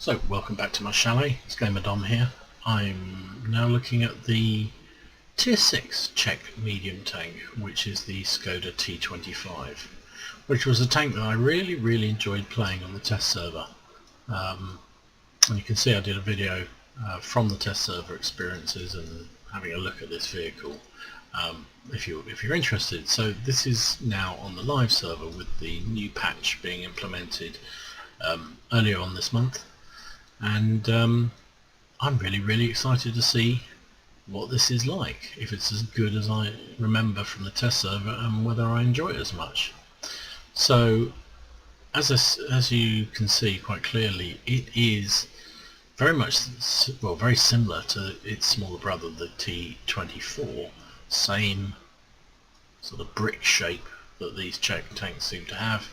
So welcome back to my chalet, it's Gamer Dom here. I'm now looking at the Tier 6 Czech Medium tank, which is the Skoda T25, which was a tank that I really enjoyed playing on the test server. And you can see I did a video from the test server experiences and having a look at this vehicle if you're interested. So this is now on the live server with the new patch being implemented earlier on this month. And I'm really excited to see what this is like, if it's as good as I remember from the test server and whether I enjoy it as much. So as you can see quite clearly, it is very much, well, very similar to its smaller brother, the T24. Same sort of brick shape that these Czech tanks seem to have,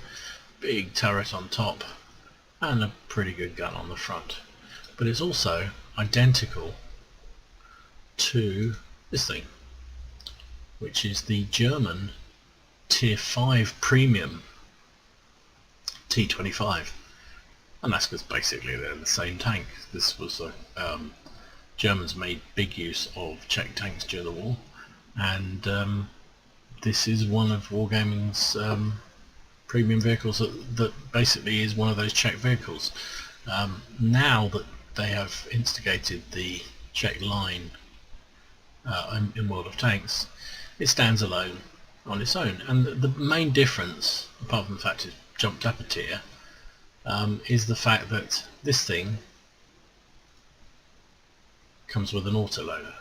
big turret on top and a pretty good gun on the front, but it's also identical to this thing, which is the German Tier 5 Premium T25, and that's because basically they're the same tank. This was Germans made big use of Czech tanks during the war, and this is one of Wargaming's premium vehicles that basically is one of those Czech vehicles. Now that they have instigated the Czech line in World of Tanks, it stands alone on its own, and the main difference, apart from the fact it's jumped up a tier, is the fact that this thing comes with an autoloader.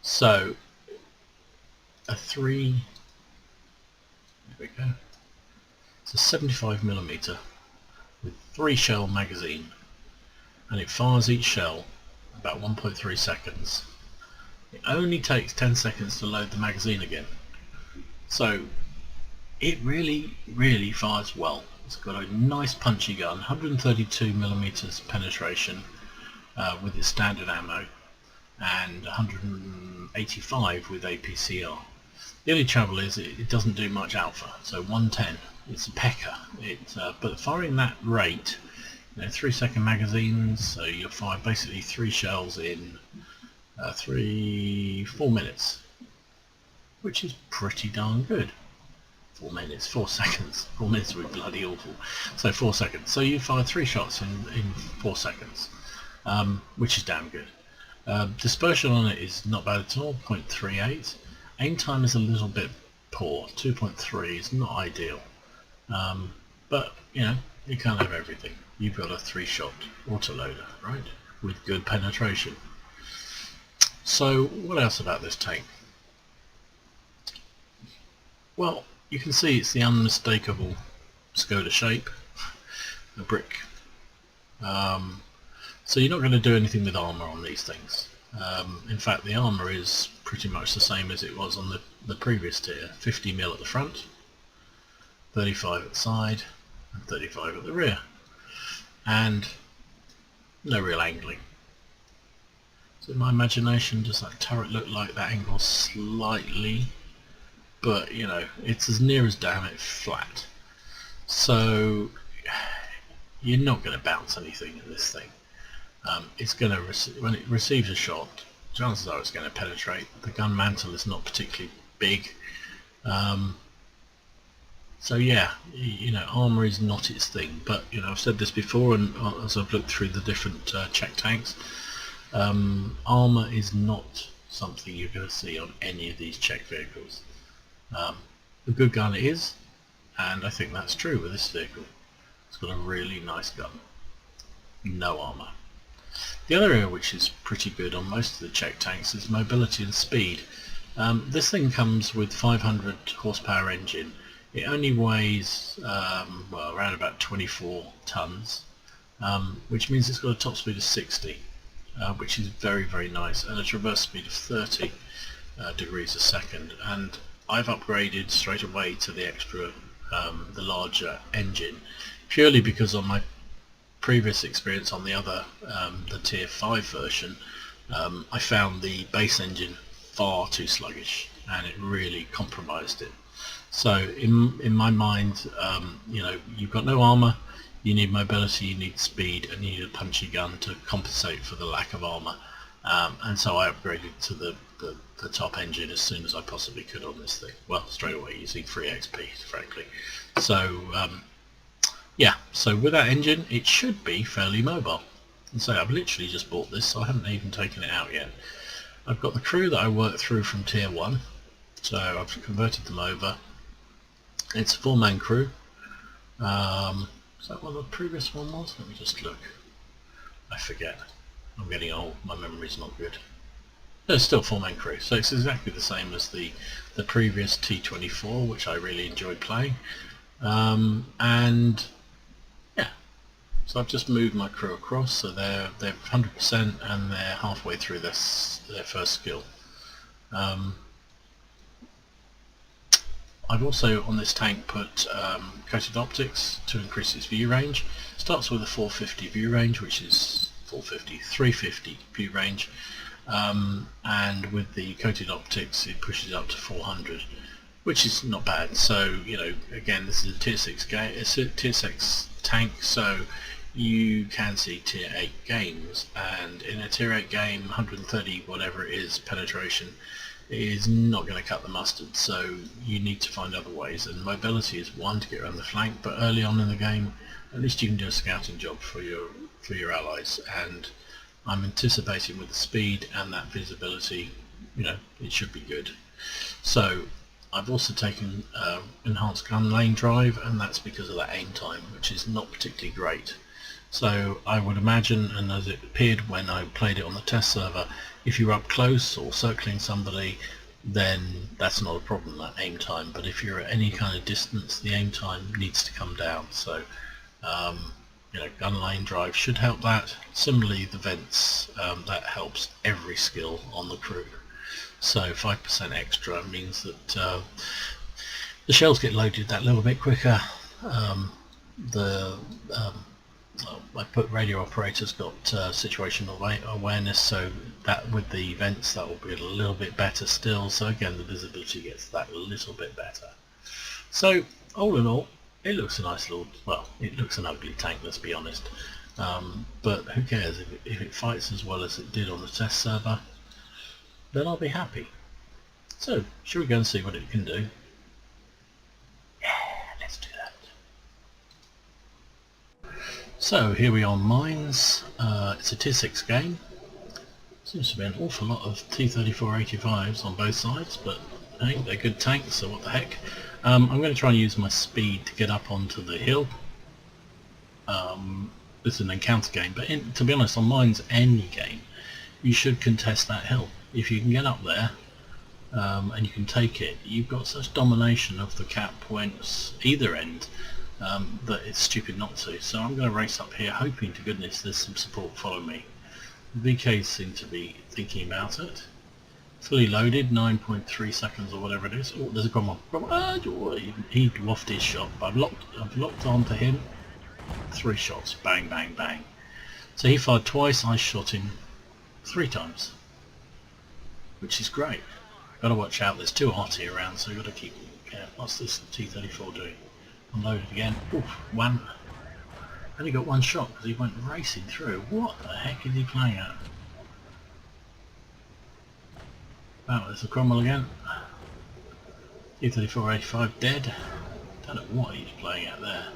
So there we go. It's a 75mm with 3 shell magazine, and it fires each shell about 1.3 seconds. It only takes 10 seconds to load the magazine again. So it really fires well. It's got a nice punchy gun, 132mm penetration with its standard ammo, and 185 with APCR. The only trouble is it doesn't do much alpha, so 110. It's a pecker. But firing that rate, 3-second magazines, so you'll fire basically 3 shells in 4 minutes, which is pretty darn good. 4 minutes, 4 seconds. 4 minutes would be bloody awful. So 4 seconds. So you fire 3 shots in 4 seconds, which is damn good. Dispersion on it is not bad at all, 0.38. Aim time is a little bit poor, 2.3 is not ideal. But you can't have everything. You've got a 3-shot autoloader, right, with good penetration. So what else about this tank? Well, you can see it's the unmistakable Skoda shape, a brick. So you're not going to do anything with armour on these things. In fact, the armour is pretty much the same as it was on the previous tier. 50mm at the front, 35 at the side, and 35 at the rear. And no real angling. So in my imagination, does that turret look like that angle slightly? But it's as near as damn it flat. So you're not going to bounce anything in this thing. It's going to when it receives a shot, chances are it's going to penetrate. The gun mantle is not particularly big, so yeah, armour is not its thing. But I've said this before, and as I've looked through the different Czech tanks, armour is not something you're going to see on any of these Czech vehicles. A good gun it is, and I think that's true with this vehicle. It's got a really nice gun, no armour. The other area which is pretty good on most of the Czech tanks is mobility and speed. This thing comes with 500 horsepower engine. It only weighs around about 24 tons, which means it's got a top speed of 60, which is very nice, and a traverse speed of 30 degrees a second. And I've upgraded straight away to the extra, the larger engine, purely because on my previous experience on the other, the Tier 5 version, I found the base engine far too sluggish, and it really compromised it. So in my mind, you've got no armour, You need mobility, you need speed, and you need a punchy gun to compensate for the lack of armour. And so I upgraded to the top engine as soon as I possibly could on this thing. Well, straight away using free XP, frankly. So yeah, so with that engine it should be fairly mobile. And so I've literally just bought this, so I haven't even taken it out yet. I've got the crew that I worked through from tier 1, so I've converted them over. It's a 4-man crew. Is that what the previous one was? Let me just look. I forget. I'm getting old, my memory's not good. No, it's still 4-man crew, so it's exactly the same as the previous T24, which I really enjoyed playing. And yeah, so I've just moved my crew across, so they're 100% and they're halfway through their first skill. I've also on this tank put coated optics to increase its view range. Starts with a 450 view range, which is 350 view range, and with the coated optics it pushes up to 400, which is not bad. So, you know, again, this is a tier 6 game, it's a tier 6 tank, so you can see tier 8 games, and in a tier 8 game 130 whatever it is penetration is not going to cut the mustard, so you need to find other ways, and mobility is one to get around the flank, but early on in the game at least you can do a scouting job for your allies, and I'm anticipating with the speed and that visibility, you know, it should be good. So I've also taken enhanced gun lane drive, and that's because of that aim time, which is not particularly great. So I would imagine, and as it appeared when I played it on the test server, if you're up close or circling somebody, then that's not a problem, that aim time. But if you're at any kind of distance, the aim time needs to come down. So you know, gun lane drive should help that. Similarly, the vents, that helps every skill on the crew. So 5% extra means that the shells get loaded that little bit quicker. I put radio operators got situational awareness, so that with the vents that will be a little bit better still. So again, the visibility gets that a little bit better. So all in all, it looks a nice little, well, it looks an ugly tank, let's be honest, but who cares if it fights as well as it did on the test server, then I'll be happy. So should we go and see what it can do? Yeah, let's do that. So here we are on mines. It's a tier 6 game. Seems to be an awful lot of T-34-85s on both sides, but hey, they're good tanks, so what the heck. I'm going to try and use my speed to get up onto the hill. This is an encounter game, but to be honest, on mines any game, you should contest that hill. If you can get up there and you can take it, you've got such domination of the cap points either end that it's stupid not to. So I'm going to race up here, hoping to goodness there's some support follow me. VKs seem to be thinking about it. Fully loaded, 9.3 seconds or whatever it is. Oh, there's a Cromwell. He wafted his shot, but I've locked onto him. 3 shots, bang, bang, bang. So he fired twice, I shot him 3 times, which is great. Got to watch out. There's 2 arty around, so you've got to keep careful. What's this T-34 doing? Unloaded again. Oof, 1. Only got 1 shot because he went racing through. What the heck is he playing at? Oh, there's a Cromwell again. T-34-85 dead. Don't know what he's playing at there.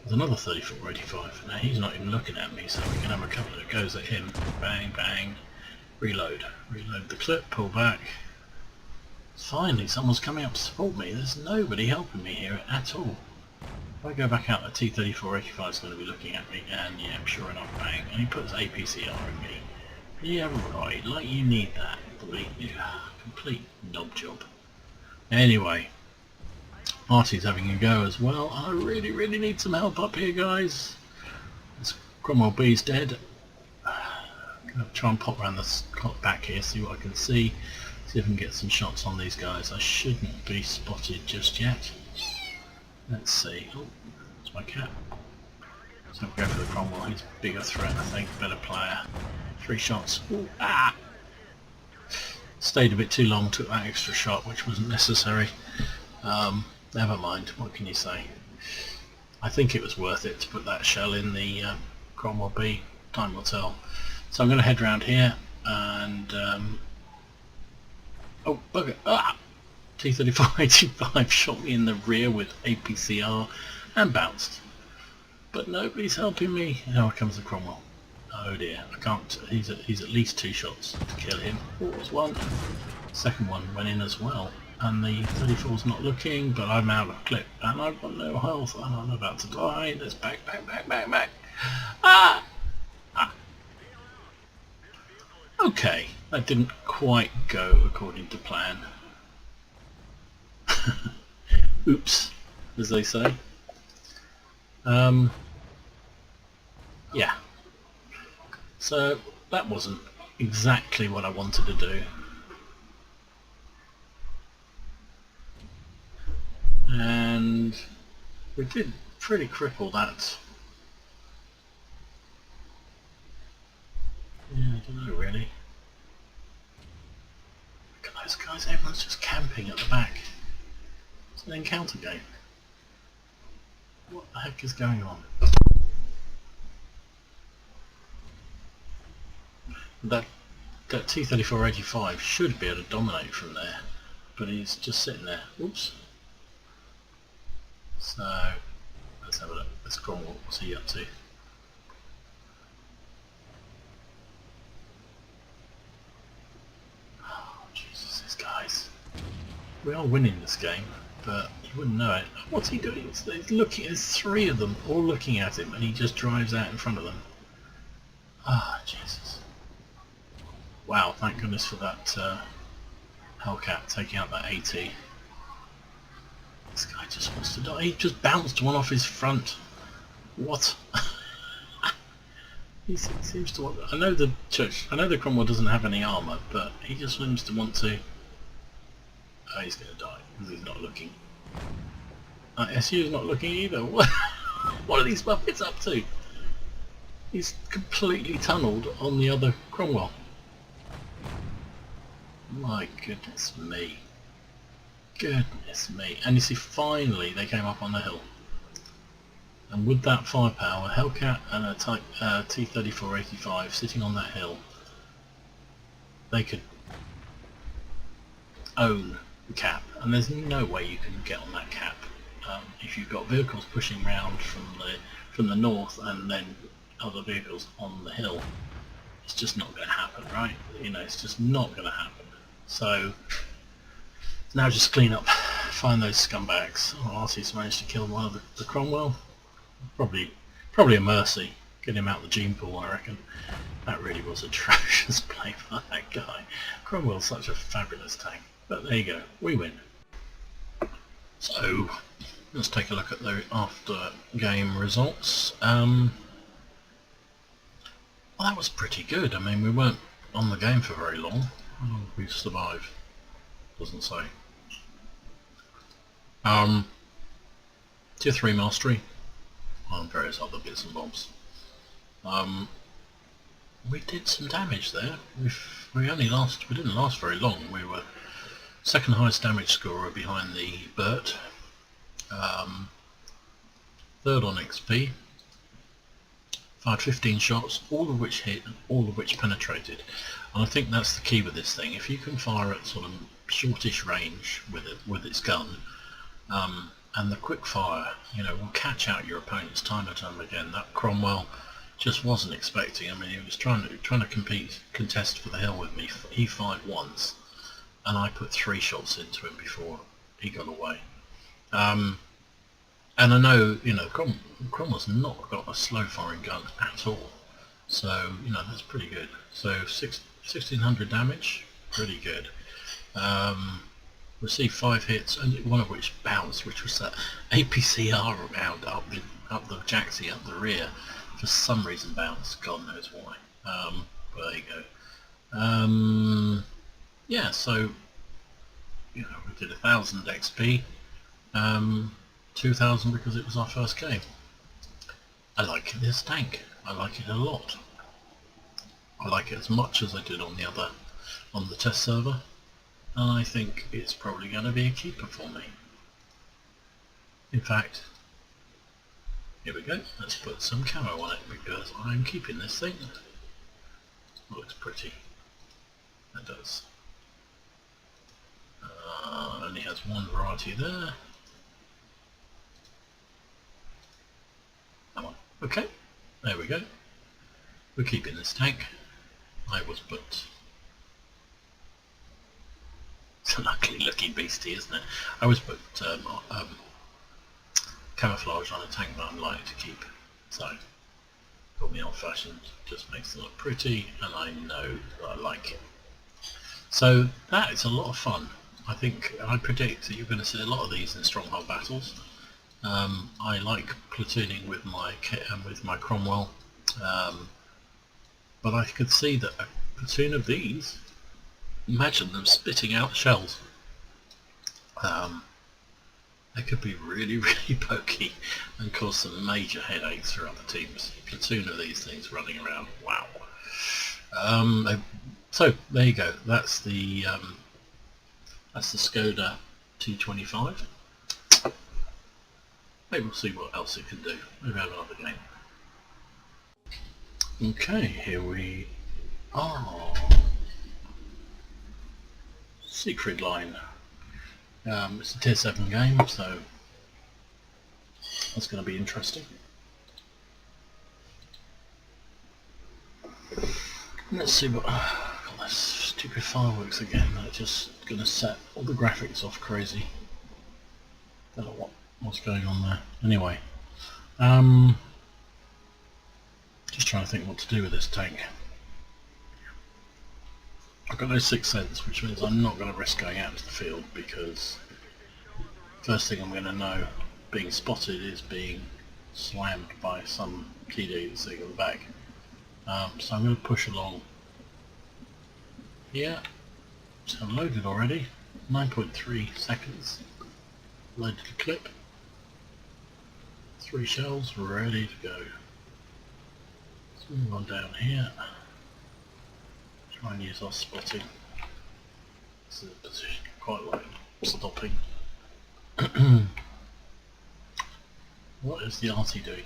There's another 34-85. Now he's not even looking at me, so we can have a couple of goes at him. Bang, bang. Reload. Reload the clip, pull back. Finally, someone's coming up to support me. There's nobody helping me here at all. If I go back out, the T-34-85 is going to be looking at me, and yeah, sure enough, bang. And he puts APCR in me. Yeah, right, like you need that. Complete knob job. Anyway, Artie's having a go as well. I really need some help up here, guys. This Cromwell B's dead. I'm going to try and pop around the clock back here, see what I can see. See if I can get some shots on these guys. I shouldn't be spotted just yet. Let's see. Oh, that's my cat. So we'll go for the Cromwell. He's a bigger threat, I think. Better player. 3 shots. Ooh, ah! Stayed a bit too long, took that extra shot, which wasn't necessary. Never mind, what can you say? I think it was worth it to put that shell in the Cromwell B. Time will tell. So I'm going to head round here and oh bugger! Ah! T25 shot me in the rear with APCR and bounced. But nobody's helping me. Now comes the Cromwell. Oh dear, I can't. He's at least 2 shots to kill him. Oh, there's one. Second one went in as well. And the 34's not looking, but I'm out of clip. And I've got no health and I'm about to die. Let's back. Ah! Ah! Okay, that didn't quite go according to plan. Oops, as they say. Yeah. So that wasn't exactly what I wanted to do. And we did pretty cripple that. Yeah, I don't know really. Look at those guys, everyone's just camping at the back. It's an encounter game. What the heck is going on? That T-34-85 should be able to dominate from there, but he's just sitting there. Oops. So let's have a look. Let's go on. What's he up to? Oh Jesus, these guys. We are winning this game, but you wouldn't know it. What's he doing? He's looking. There's 3 of them all looking at him, and he just drives out in front of them. Ah, Jesus. Wow, thank goodness for that Hellcat taking out that AT. This guy just wants to die. He just bounced one off his front. What? He seems to want. I know the Cromwell doesn't have any armour, but he just seems to want to. Oh, he's going to die because he's not looking. SU is not looking either. What are these Muppets up to? He's completely tunnelled on the other Cromwell. My goodness me. Goodness me. And you see, finally they came up on the hill. And with that firepower, Hellcat and a Type T-34-85 sitting on that hill, they could own the cap. And there's no way you can get on that cap if you've got vehicles pushing round from the north and then other vehicles on the hill. It's just not going to happen, right? You know, it's just not going to happen. So now just clean up, find those scumbags. Oh, Artie's managed to kill one of the Cromwell. Probably a mercy. Get him out the gene pool, I reckon. That really was atrocious play by that guy. Cromwell's such a fabulous tank. But there you go, we win. So let's take a look at the after game results. Well, that was pretty good. I mean, we weren't on the game for very long. We survived. Doesn't say. Tier 3 mastery and various other bits and bobs. We did some damage there. We didn't last very long. We were second highest damage scorer behind the Burt, third on XP, fired 15 shots, all of which hit and all of which penetrated. And I think that's the key with this thing. If you can fire at sort of shortish range with its gun, and the quick fire, you know, will catch out your opponents time and time again. That Cromwell just wasn't expecting. I mean, he was trying to contest for the hill with me. He fired once, and I put 3 shots into him before he got away. And I know, you know, Cromwell's not got a slow firing gun at all, so you know that's pretty good. So 1600 damage, pretty good. Received 5 hits, only one of which bounced, which was that APCR round up the Jaxie up the rear. For some reason bounced, God knows why. But there you go. Yeah, so you know, we did 1000 XP, 2000 because it was our first game. I like this tank. I like it a lot. I like it as much as I did on the test server. And I think it's probably going to be a keeper for me. In fact, Here we go, let's put some camo on it because I'm keeping this thing. It looks pretty. It does. Only has one variety there. Come on. Okay, there we go. We're keeping this tank. I was put. It's an ugly looking beastie, isn't it? I was put camouflage on a tank that I'm likely to keep. So, call me old fashioned, just makes it look pretty, and I know that I like it. So that is a lot of fun. I predict that you're going to see a lot of these in stronghold battles. I like platooning with my kit and with my Cromwell, but I could see that a platoon of these, imagine them spitting out shells. They could be really, really pokey and cause some major headaches for other teams. A platoon of these things running around, wow. So there you go. That's the Skoda T25. Maybe we'll see what else it can do. Maybe have another game. Okay, here we are. Siegfried line. It's a tier 7 game, so that's going to be interesting. Let's see what... God, that's stupid fireworks again. They're just going to set all the graphics off crazy. Don't know what's going on there. Anyway, just trying to think what to do with this tank. I've got no sixth sense, which means I'm not going to risk going out into the field, because first thing I'm going to know being spotted is being slammed by some TD that's sitting on the back. So I'm going to push along here. So I'm loaded already, 9.3 seconds, loaded the clip, 3 shells ready to go. Let's move on down here. Try and use our spotting. This is a position quite like stopping. What is the RT doing?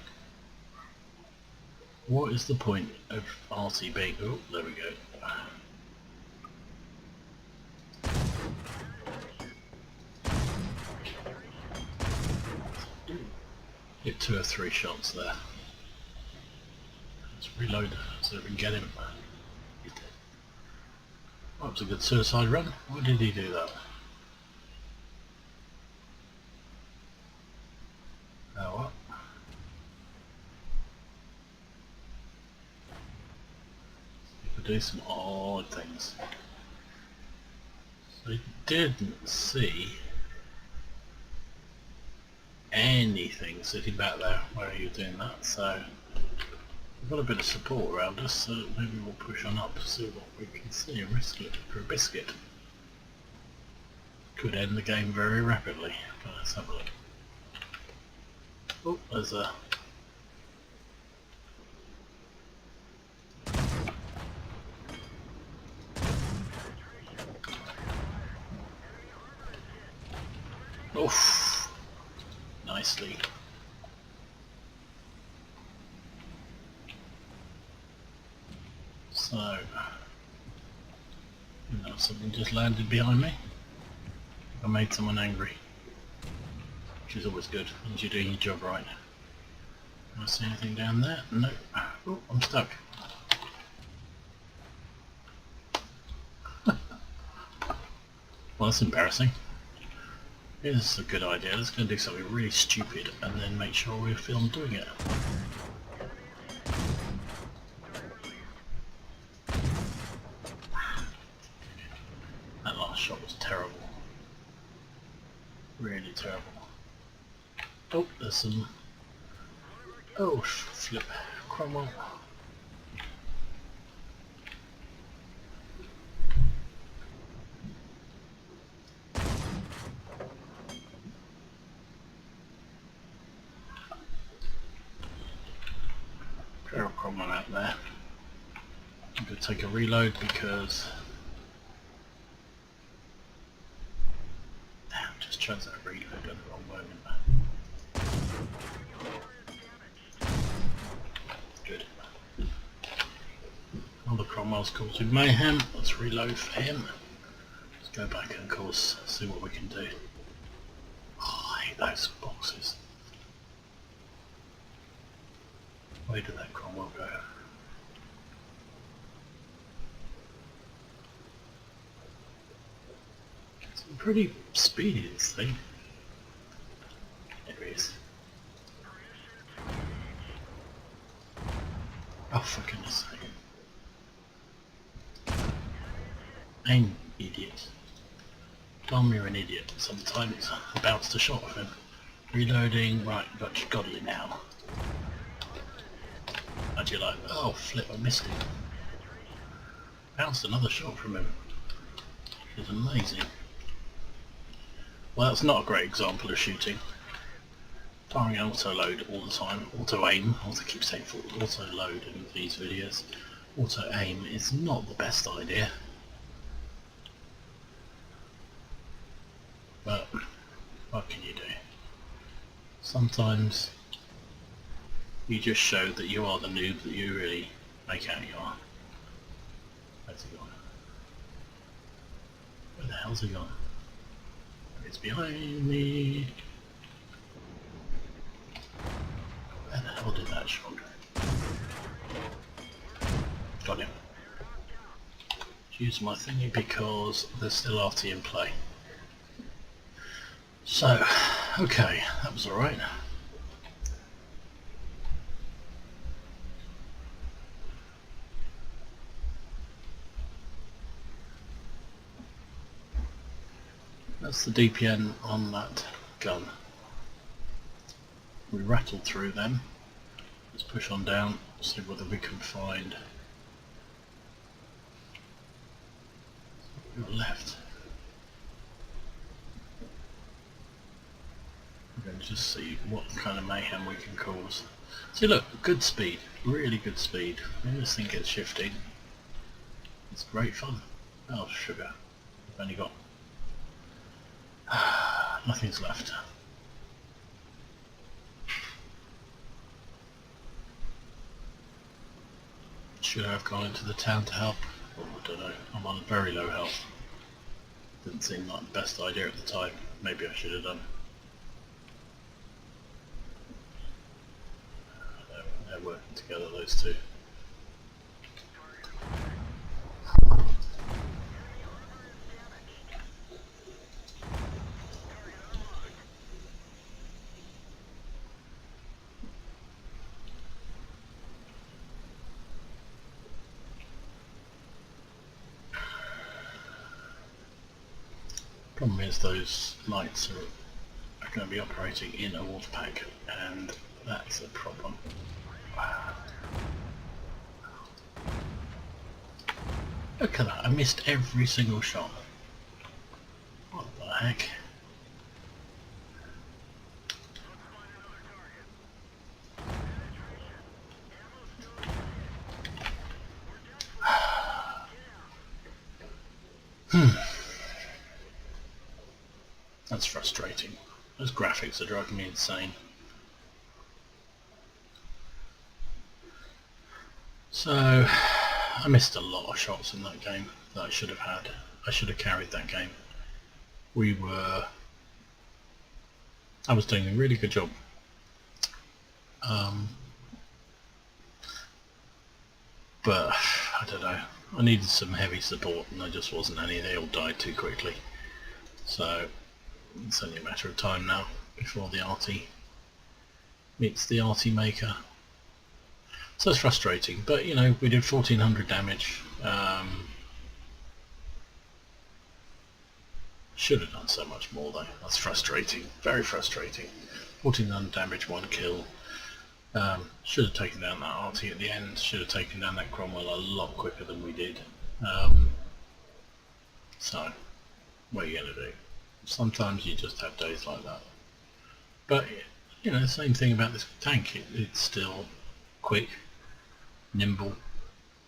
What is the point of RT being... Oh, there we go. Get 2 or 3 shots there. Let's reload so we can get him. That was a good suicide run. Why did he do that? Oh well. People do some odd things. So he didn't see anything sitting back there where he was doing that, so we've got a bit of support around us, so maybe we'll push on up to see what we can see and risk it for a biscuit. Could end the game very rapidly, but let's have a look. Oh, there's a... Oof! Nicely. So, something just landed behind me. I made someone angry, which is always good, means you're doing your job right. Can I see anything down there? No. Oh, I'm stuck. Well, that's embarrassing. This is a good idea. Let's go and do something really stupid and then make sure we film doing it. That last shot was terrible. Really terrible. Oh, there's some... Oh, flip. Cromwell. Cromwell out there. I'm going to take a reload because... Damn, just chose that reload at the wrong moment. Cromwell's causing mayhem. Let's reload for him. Let's go back and, of course, see what we can do. Oh, I hate those boxes. Where did that Cromwell go? It's pretty speedy, this thing. There he is. Oh, for goodness sake. Aim, idiot. Tom, you're an idiot. Sometimes I bounced a shot of him. Reloading, right, got you now. How'd you like that? Oh, flip, I missed him. Bounced another shot from him. It was amazing. Well, that's not a great example of shooting. Firing auto load all the time, auto aim, I also keep saying auto load in these videos. Auto aim is not the best idea. But what can you do? Sometimes you just show that you are the noob that you really make out you are. Where's he gone? Where the hell's he gone? He's behind me. Where the hell did that shot go? Got him. Use my thingy because there's still RT in play. So, okay, that was alright. That's the DPN on that gun. We rattled through them. Let's push on down, see whether we can find your left. We're going to just see what kind of mayhem we can cause. See, look, good speed, really good speed. When this thing gets shifting, it's great fun. Oh, sugar. I've only got nothing's left. Should I have gone into the town to help? Oh, I don't know. I'm on very low health. Didn't seem like the best idea at the time. Maybe I should have done. They're working together, those two. Problem is those lights are going to be operating in a water pack, and that's a problem. Look at that, I missed every single shot. What the heck? That's frustrating. Those graphics are driving me insane. So, I missed a lot of shots in that game that I should have had. I should have carried that game. I was doing a really good job. But, I don't know. I needed some heavy support and there just wasn't any. They all died too quickly. So, it's only a matter of time now before the RT meets the RT maker. So it's frustrating, but you know, we did 1400 damage. Should have done so much more though. That's frustrating, very frustrating. 1400 damage, 1 kill. Should have taken down that RT at the end. Should have taken down that Cromwell a lot quicker than we did. So, what are you going to do? Sometimes you just have days like that. But, you know, the same thing about this tank. It's still quick, nimble.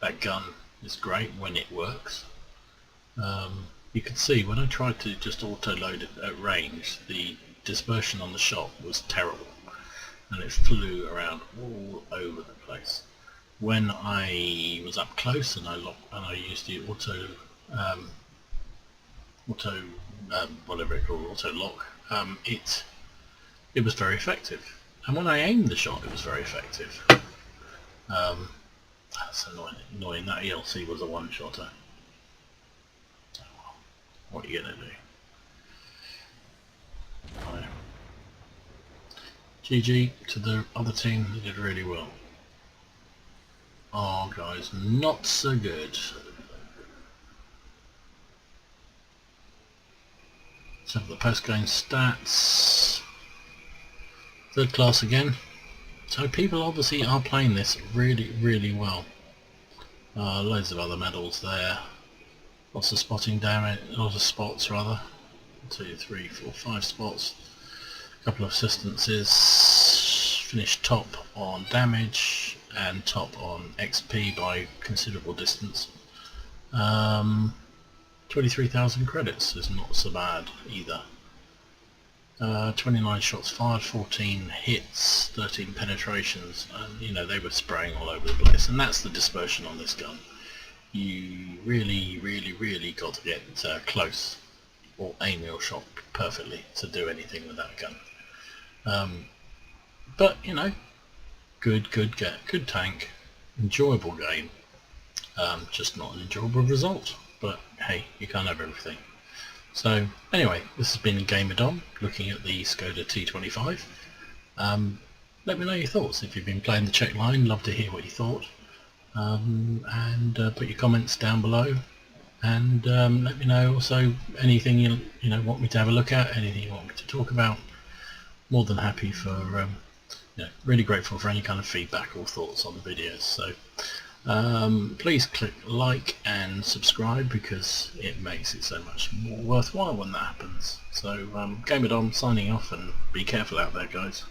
That gun is great when it works. You can see when I tried to just auto-load it at range, the dispersion on the shot was terrible. And it flew around all over the place. when I was up close and I used the auto whatever it called, auto lock, it was very effective, and when I aimed the shot it was very effective. That's annoying. That ELC was a one-shotter. What are you gonna do? Right. GG to the other team, they did really well. Our guys not so good. Let's have the post-game stats. Third class again. So people obviously are playing this really well. Loads of other medals there. Lots of spotting damage, lots of spots rather. 2, 3, 4, 5 spots. A couple of assistances. Finished top on damage and top on XP by considerable distance. 23,000 credits is not so bad either. 29 shots fired, 14 hits, 13 penetrations, and you know, they were spraying all over the place, and that's the dispersion on this gun. You really got to get close or aim your shot perfectly to do anything with that gun. But you know, good tank, enjoyable game, just not an enjoyable result, but hey, you can't have everything. So anyway, this has been Gamer Dom looking at the Skoda T25. Let me know your thoughts if you've been playing the Czech line. Love to hear what you thought, and put your comments down below, and let me know also anything you want me to have a look at, anything you want me to talk about. More than happy for really grateful for any kind of feedback or thoughts on the videos. So please click like and subscribe, because it makes it so much more worthwhile when that happens. So Gamer Dom signing off, and be careful out there, guys.